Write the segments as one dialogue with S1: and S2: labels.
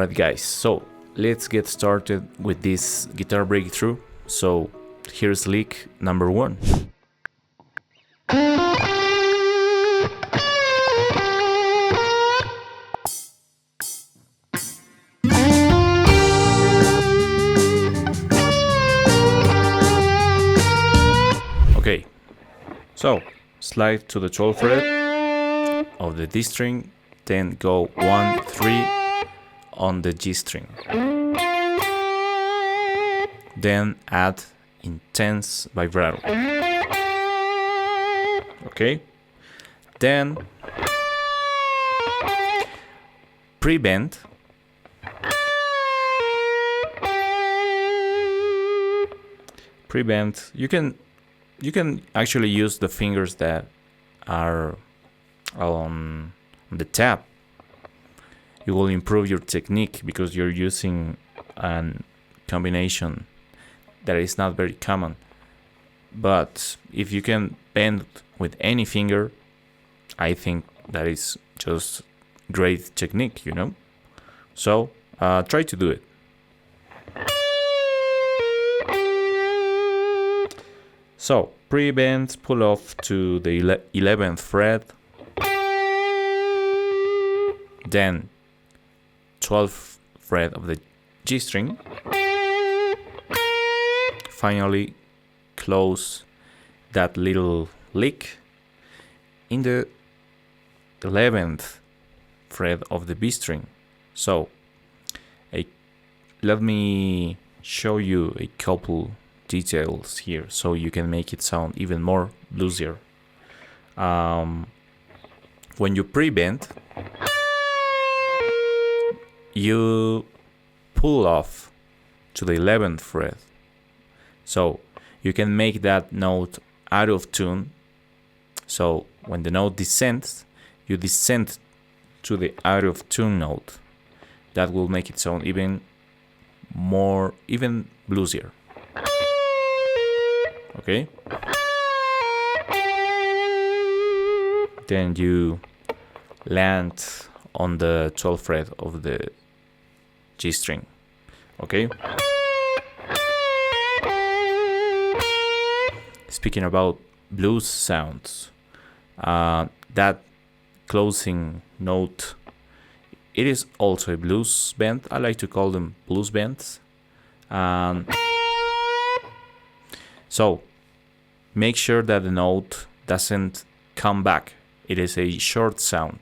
S1: Alright guys, so let's get started with this guitar breakthrough. So here's lick number 1. Okay, so slide to the 12th fret of the D string, then go 1, 3 on the G string. Then add intense vibrato. Okay, then pre-bend. Pre-bend. You can actually use the fingers that are on the tab. You will improve your technique because you're using a combination that is not very common. But if you can bend with any finger, I think that is just great technique, you know? So try to do it. So pre-bend, pull off to the 11th fret, then 12th fret of the G string. Finally close that little lick in the 11th fret of the B string. So let me show you a couple details here so you can make it sound even more bluesier. When you pre-bend, you pull off to the 11th fret, so you can make that note out of tune. So when the note descends, you descend to the out of tune note. That will make it sound even bluesier. Okay, then you land on the 12th fret of the G string. Okay, speaking about blues sounds, that closing note, it is also a blues bend. I like to call them blues bends. So make sure that the note doesn't come back. It is a short sound.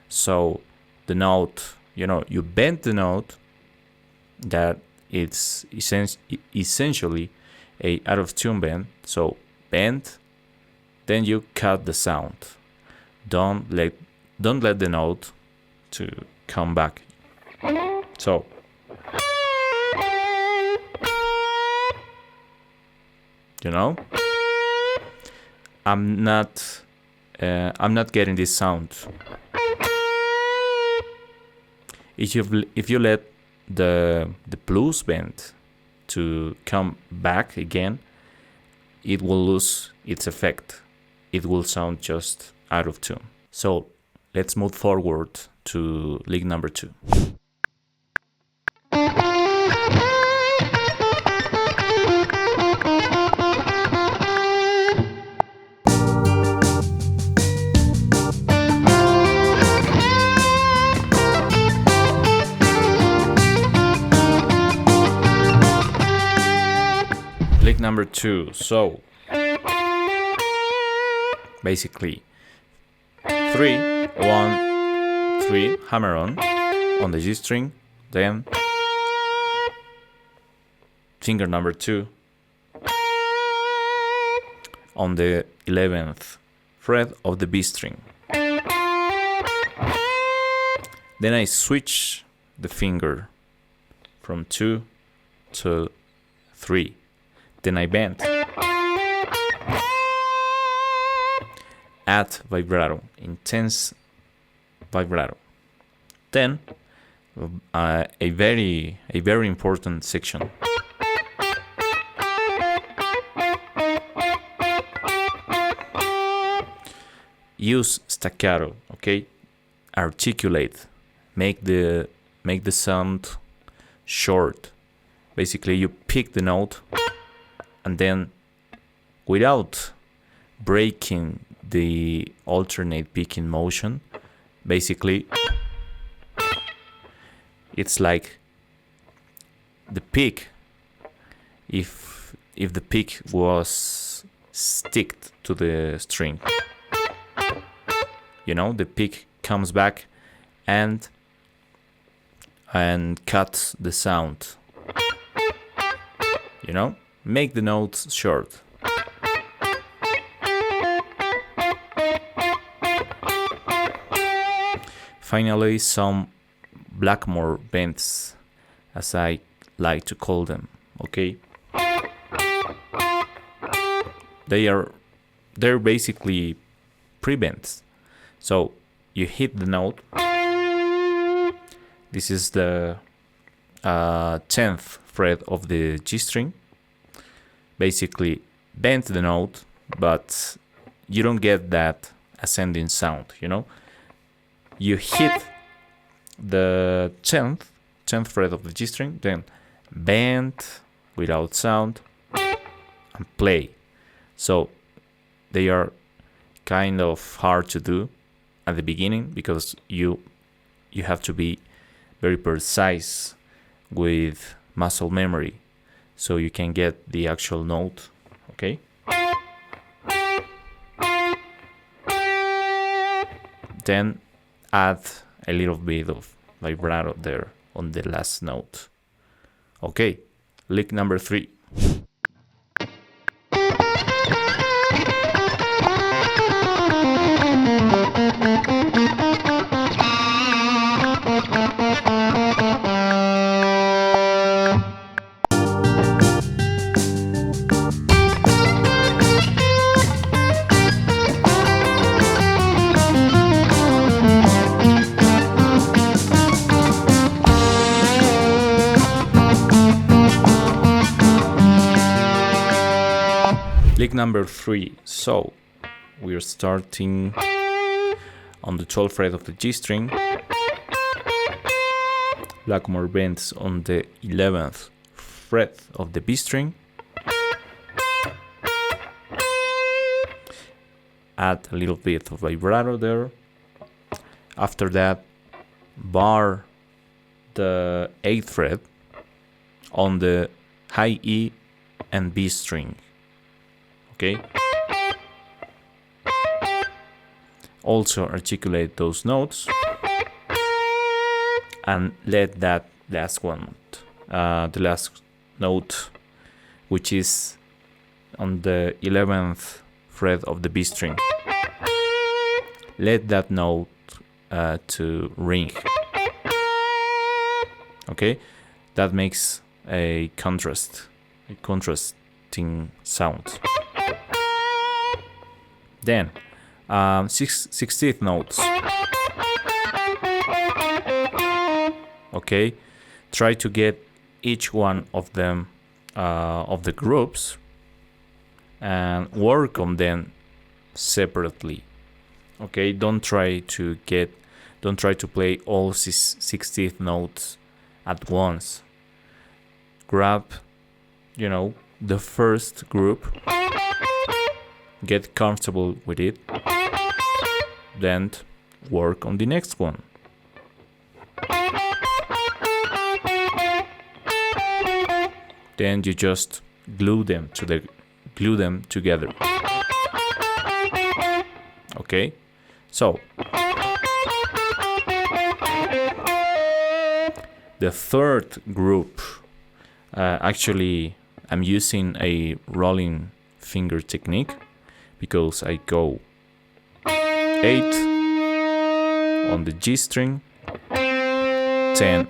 S1: So the note, you bend the note, that it's essentially a out of tune bend. So bend, then you cut the sound. Don't let the note to come back. So I'm not getting this sound. If you let the blues bend to come back again, it will lose its effect. It will sound just out of tune. So let's move forward to lick number 2. Lick number 2. So basically 3, 1, 3, hammer on the G string, then finger number 2 on the 11th fret of the B string. Then I switch the finger from 2 to 3. Then I bend. Add vibrato, intense vibrato. Then a very important section. Use staccato, okay? Articulate. Make the make the sound short. Basically, you pick the note and then, without breaking the alternate picking motion, basically it's like the pick, if the pick was sticked to the string, you know, the pick comes back and cuts the sound, you know, make the notes short. Finally, some Blackmore bends, as I like to call them. Okay, they're basically pre-bends. So you hit the note. This is the 10th fret of the G string. Basically bend the note, but you don't get that ascending sound, you know. You hit the 10th fret of the G string, then bend without sound and play. So they are kind of hard to do at the beginning because you have to be very precise with muscle memory so you can get the actual note. Okay, then add a little bit of vibrato there on the last note. Okay, lick number 3. Lick number 3. So we're starting on the 12th fret of the G string. Blackmore bends on the 11th fret of the B string. Add a little bit of vibrato there. After that, bar the 8th fret on the high E and B string. Okay. Also articulate those notes and let that last one, the last note, which is on the 11th fret of the B string, let that note to ring. Okay, that makes a contrasting sound. Then 16th notes. Okay, try to get each one of them of the groups and work on them separately. Okay, don't try to play all 16th notes at once. Grab, you know, the first group, get comfortable with it, then work on the next one. Then you just glue them together. Okay, so the third group, actually I'm using a rolling finger technique because I go 8 on the G string, 10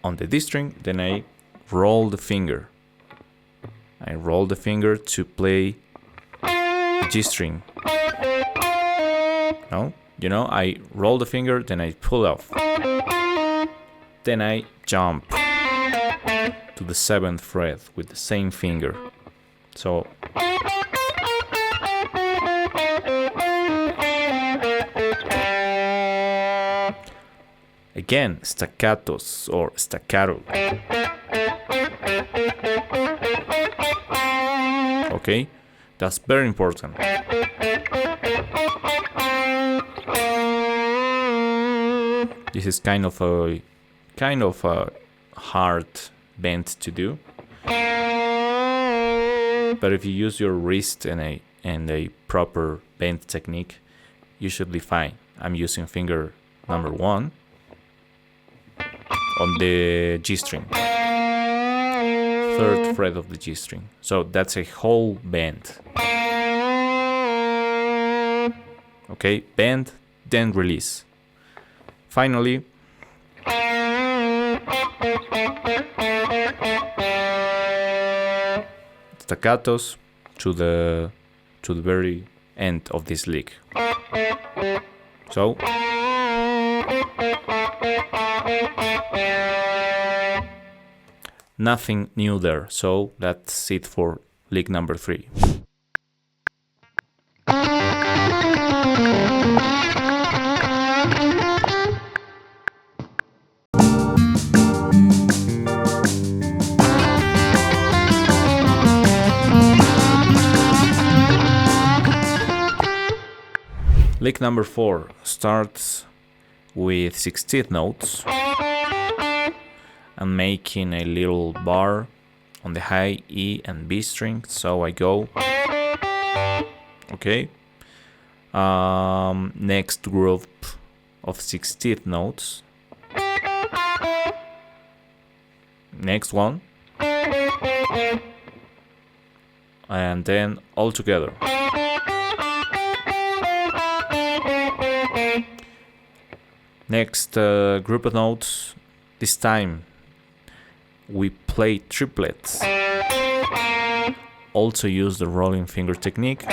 S1: on the D string, then I roll the finger. I roll the finger to play the G string. No, you know, I roll the finger, then I pull off. Then I jump to the 7th fret with the same finger. So Again, staccatos or staccato. Okay, that's very important. This is kind of a hard bend to do, but if you use your wrist and a proper bend technique, you should be fine. I'm using finger number 1 on the G string, 3rd fret of the G string. So that's a whole bend. Okay, bend, then release. Finally, staccatos to the very end of this lick. So nothing new there. So that's it for lick number 3. Lick number 4 starts with 16th notes and making a little bar on the high E and B string. So I go, okay. Next group of 16th notes. Next one, and then all together. Next group of notes, this time we play triplets. Also use the rolling finger technique.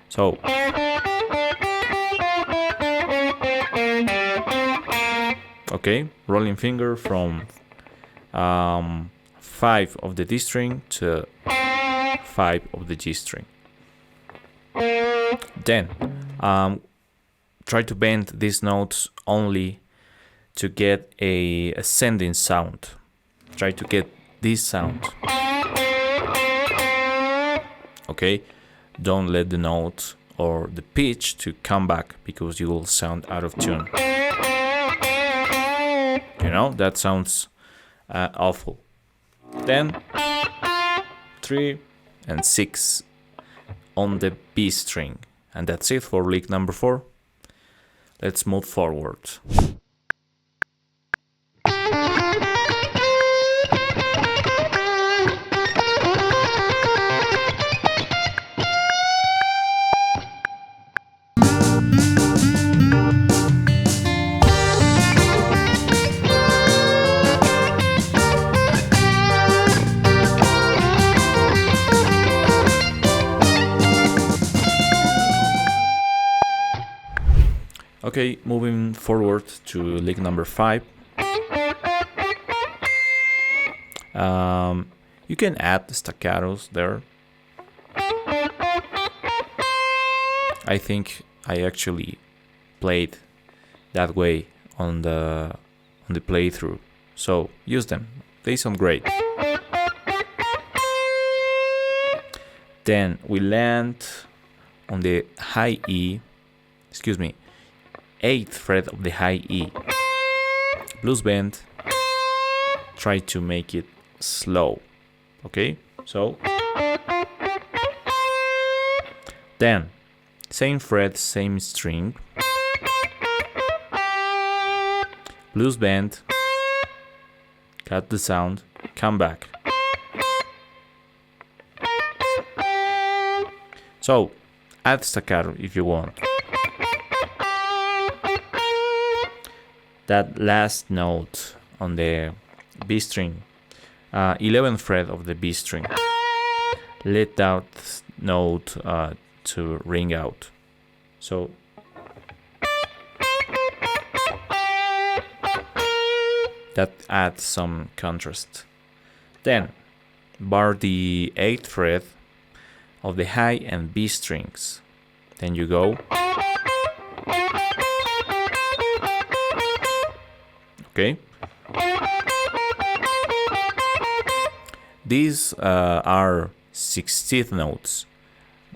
S1: So okay, rolling finger from 5 of the D string to 5 of the G string. Then try to bend these notes only to get a ascending sound. Try to get this sound. Okay, don't let the note or the pitch to come back because you will sound out of tune. You know, that sounds awful. Then 3 and 6 on the B string. And that's it for lick number 4. Let's move forward. Okay, moving forward to lick number 5. You can add staccatos there. I think I actually played that way on the playthrough, so use them. They sound great. Then we land on the high E, 8th fret of the high E. Blues bend. Try to make it slow. Okay, so then same fret, same string. Blues bend. Cut the sound. Come back. So add staccato if you want. That last note on the B string, 11th fret of the B string, let that note to ring out. So that adds some contrast. Then bar the 8th fret of the high and B strings. Then you go. Okay. These are 16th notes,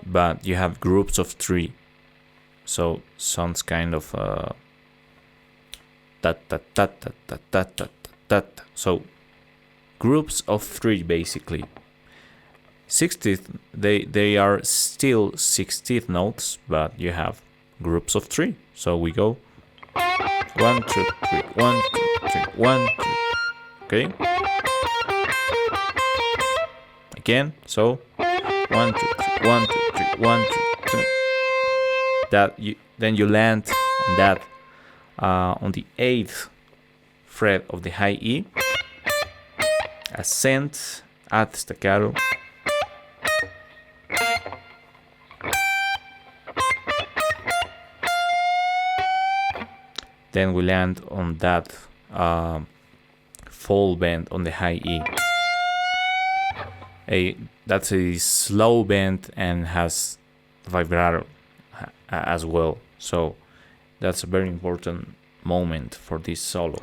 S1: but you have groups of 3, so sounds kind of so groups of 3 basically. 60th, they are still 16th notes, but you have groups of 3, so we go 1 2 3 1 2 3 1 2. Okay. Again, so 1 2 3 1 2 3 1 2 3. Then you land on that on the 8th fret of the high E, ascend, add staccato, then we land on that fall bend on the high E. That's a slow bend and has vibrato as well, so that's a very important moment for this solo.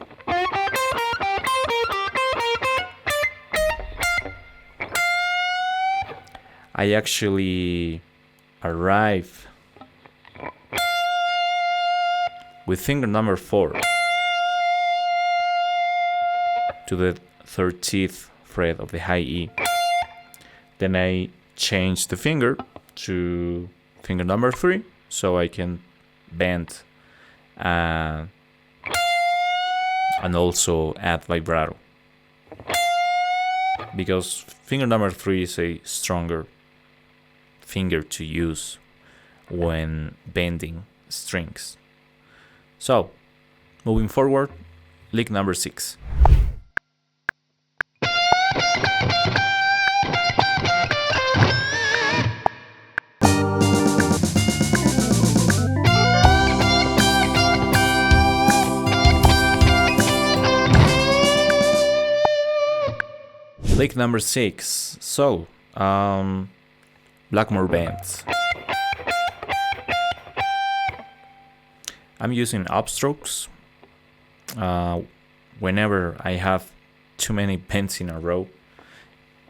S1: I actually arrive with finger number 4 to the 13th fret of the high E. Then I change the finger to finger number 3 so I can bend and also add vibrato, because finger number 3 is a stronger finger to use when bending strings. So, moving forward, lick number 6. Lick number 6. So, Blackmore bends. I'm using upstrokes. Whenever I have too many bends in a row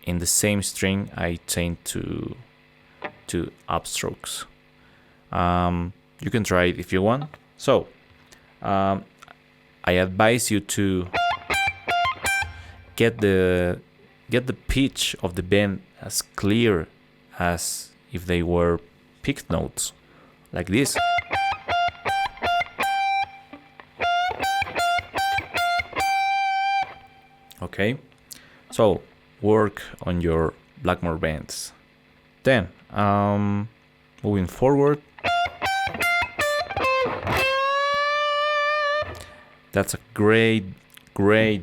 S1: in the same string, I tend to upstrokes. You can try it if you want. So, I advise you to get the pitch of the bend as clear as if they were picked notes, like this. Okay, so work on your Blackmore bends. Then, moving forward, that's a great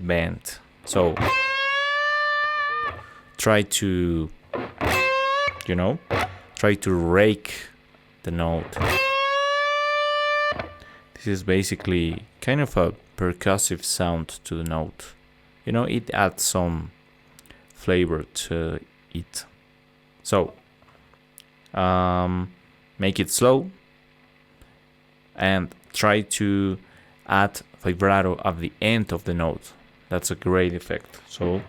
S1: bend. So try to rake the note. This is basically kind of a percussive sound to the note. It adds some flavor to it. So, make it slow and try to add vibrato at the end of the note. That's a great effect. So,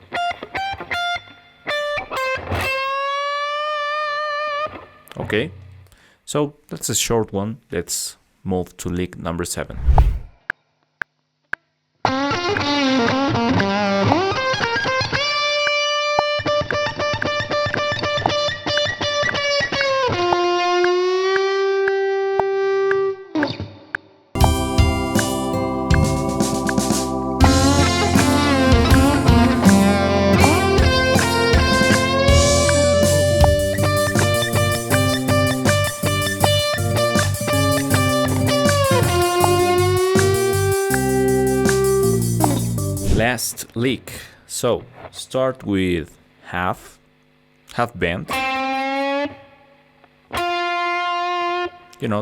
S1: okay. So, that's a short one. Let's move to lick number 7. Last lick. So start with half bend.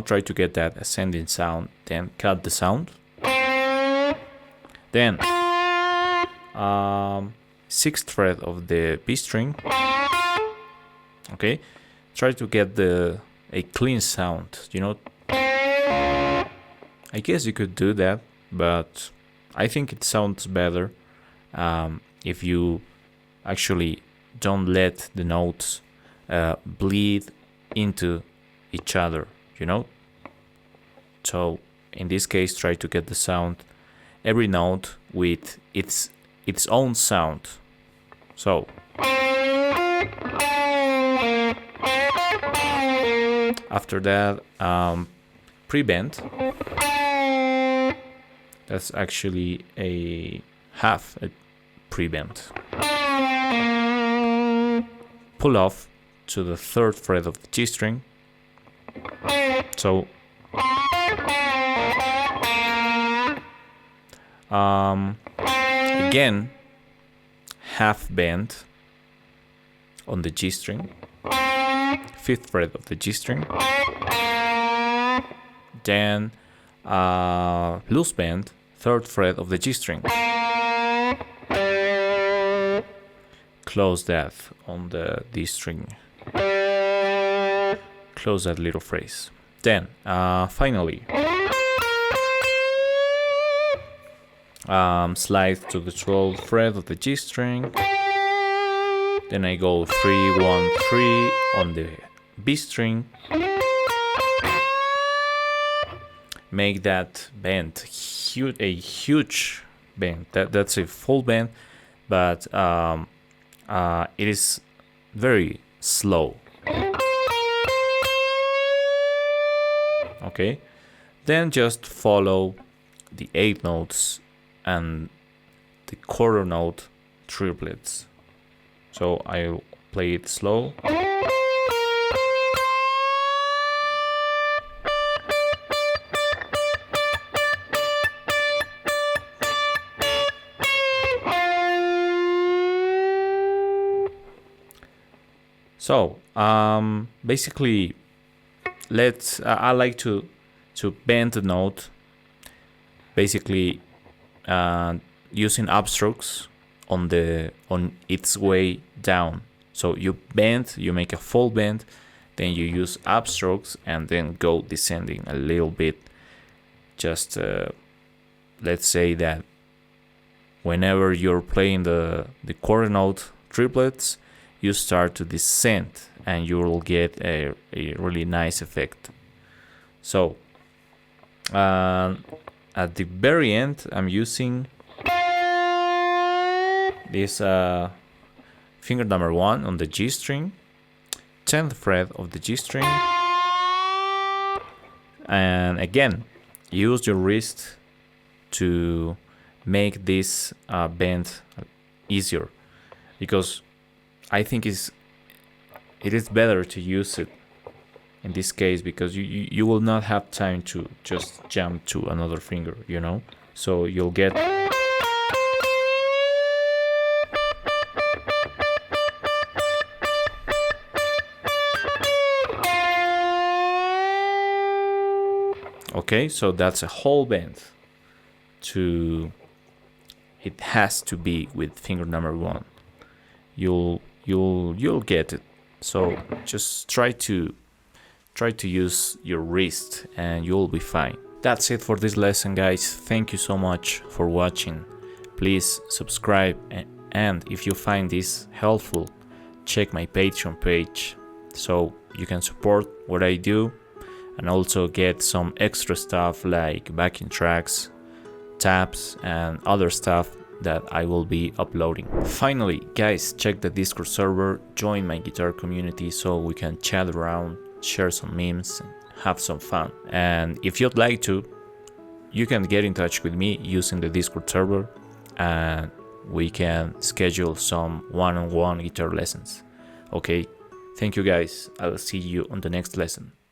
S1: Try to get that ascending sound, then cut the sound. Then 6th fret of the B string. Okay, try to get a clean sound. I guess you could do that, but I think it sounds better if you actually don't let the notes bleed into each other, you know. So in this case, try to get the sound, every note with its own sound. So after that, pre-bend. That's actually a half a pre-bend. Pull off to the 3rd fret of the G string. So again, half bend on the G string, 5th fret of the G string, then loose bend, 3rd fret of the G string. Close that on the D string. Close that little phrase. Then finally, slide to the 12th fret of the G string. Then I go 3, 1, 3 on the B string. Make that bend a huge bend. That's a full bend, but it is very slow. Okay, then just follow the 8 notes and the quarter note triplets. So I'll play it slow. So basically, I like to bend the note, basically using upstrokes on its way down. So you bend, you make a full bend, then you use upstrokes and then go descending a little bit. Just let's say that whenever you're playing the quarter note triplets, you start to descend and you will get a really nice effect. So at the very end, I'm using this finger number 1 on the G string, 10th fret of the G string, and again use your wrist to make this bend easier, because I think it is better to use it in this case, because you will not have time to just jump to another finger, you know. So you'll get okay. So that's a whole bend. It has to be with finger number 1. You'll get it. So just try to use your wrist and you'll be fine. That's it for this lesson, guys. Thank you so much for watching. Please subscribe, and if you find this helpful, check my Patreon page so you can support what I do and also get some extra stuff like backing tracks, tabs, and other stuff that I will be uploading. Finally, guys, check the Discord server, join my guitar community so we can chat around, share some memes, and have some fun. And if you'd like to, you can get in touch with me using the Discord server and we can schedule some one-on-one guitar lessons. Okay, thank you guys. I'll see you on the next lesson.